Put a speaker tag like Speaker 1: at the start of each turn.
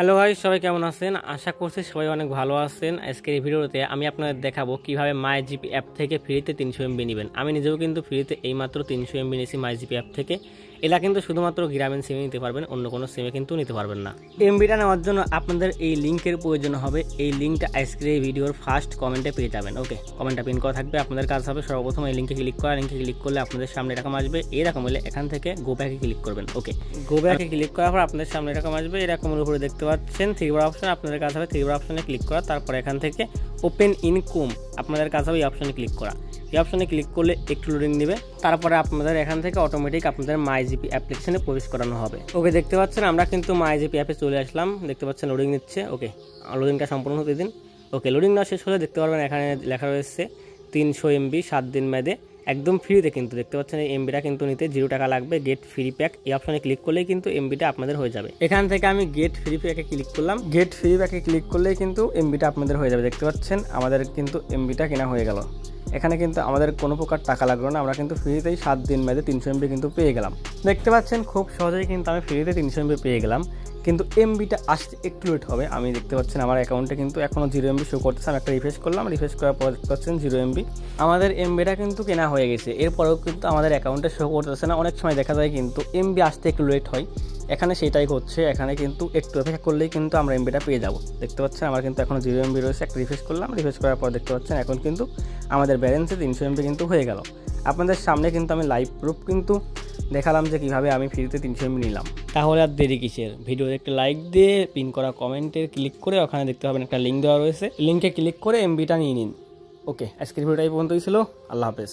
Speaker 1: Hello guys, সবাই কেমন আছেন? আশা করছি সবাই অনেক ভালো আছেন। আজকের এই ভিডিওতে আমি আপনাদের দেখাবো কিভাবে মাইজিপি অ্যাপ থেকে ফ্রিতে 300 এমবি নেবেন। আমি নিজেও কিন্তু ফ্রিতে এইমাত্র 300 এমবি নিয়েছি মাইজিপি অ্যাপ থেকে। এটা কিন্তু শুধুমাত্র গ্রামীণ সিমে নিতে পারবেন, অন্য কোনো সিমে কিন্তু নিতে পারবেন না। এমবিটা নেওয়ার জন্য আপনাদের এই লিঙ্কের প্রয়োজন হবে। এই লিঙ্কটা আজকের এই ভিডিওর ফার্স্ট কমেন্টে পেয়ে যাবেন। ওকে, কমেন্টটা পিন করা থাকবে। আপনাদের কাজ হবে সর্বপ্রথম এই লিঙ্কে ক্লিক করা। লিঙ্কে ক্লিক করলে আপনাদের সামনে এরকম আসবে। এরকম হলে এখান থেকে গো ব্যাকে ক্লিক করবেন। ওকে, গো ব্যাকে ক্লিক করার পর আপনাদের সামনে এরকম আসবে। এরকমের উপরে দেখতে পাচ্ছেন থ্রি বার অপশন। আপনাদের কাজ হবে থ্রি বার অপশনে ক্লিক করা। তারপর এখান থেকে ওপেন ইনকাম আপনাদের কাজ হবে এই অপশনে ক্লিক করা। এই অপশনে ক্লিক করলে একটু লোডিং নেবে। তারপরে আপনাদের এখান থেকে অটোমেটিক আপনাদের মাইজিপি অ্যাপ্লিকেশনে প্রবেশ করানো হবে। ওকে, দেখতে পাচ্ছেন আমরা কিন্তু মাইজিপি অ্যাপে চলে আসলাম। দেখতে পাচ্ছেন লোডিং নিচ্ছে। ওকে, লোডিংটা সম্পূর্ণ হতে দিন। ওকে, লোডিং না শেষ হলে দেখতে পারবেন এখানে লেখা রয়েছে 300 এমবি 7 দিন মেয়াদে একদম ফ্রিতে। কিন্তু দেখতে পাচ্ছেন এই এমবিটা কিন্তু নিতে 0 টাকা লাগবে। গেট ফ্রি প্যাক এই অপশনে ক্লিক করলেই কিন্তু এমবিটা আপনাদের হয়ে যাবে। এখান থেকে আমি গেট ফ্রি প্যাকে ক্লিক করলাম। গেট ফ্রি প্যাকে ক্লিক করলেই কিন্তু এমবিটা আপনাদের হয়ে যাবে। দেখতে পাচ্ছেন আমাদের কিন্তু এমবিটা কেনা হয়ে গেল। এখানে কিন্তু আমাদের কোনো প্রকার টাকা লাগলো না। আমরা কিন্তু ফ্রিতেই 7 দিন মেয়াদে 300 এমবি কিন্তু পেয়ে গেলাম। দেখতে পাচ্ছেন খুব সহজেই কিন্তু আমি ফ্রিতে 300 এমবি পেয়ে গেলাম। কিন্তু এমবিটা আসতে একটু লেট হবে। আমি দেখতে পাচ্ছেন আমার অ্যাকাউন্টে কিন্তু এখনও 0 এমবি শো করতেছে। আমি একটা রিফ্রেশ করলাম। রিফ্রেশ করার পর দেখতে পাচ্ছেন 0 এমবি। আমাদের এমবিটা কিন্তু কেনা হয়ে গেছে। এরপরেও কিন্তু আমাদের অ্যাকাউন্টে শো করতেছে না। অনেক সময় দেখা যায় কিন্তু এমবি আসতে একটু লেট হয়। এখানে সেটাই হচ্ছে। এখানে কিন্তু একটু অপেক্ষা করলেই কিন্তু আমরা এমবিটা পেয়ে যাব। দেখতে পাচ্ছেন আমার কিন্তু এখনও 0 এমবি রয়েছে। একটা রিফ্রেশ করলাম। রিফ্রেশ করার পর দেখতে পাচ্ছেন এখন কিন্তু আমাদের ব্যালেন্সে 300 এমবি কিন্তু হয়ে গেল। আপনাদের সামনে কিন্তু আমি লাইভ প্রুফ কিন্তু দেখালাম যে কীভাবে আমি ফ্রিতে 300 এমবি নিলাম। তাহলে আর দেরি কিসের? ভিডিওতে একটা লাইক দিয়ে পিন করা কমেন্টে ক্লিক করে ওখানে দেখতে পাবেন একটা লিঙ্ক দেওয়া রয়েছে। লিঙ্কে ক্লিক করে এমবিটা নিয়ে নিন। ওকে, আজকের ভিডিওটা এই পর্যন্তই ছিল। আল্লাহ হাফেজ।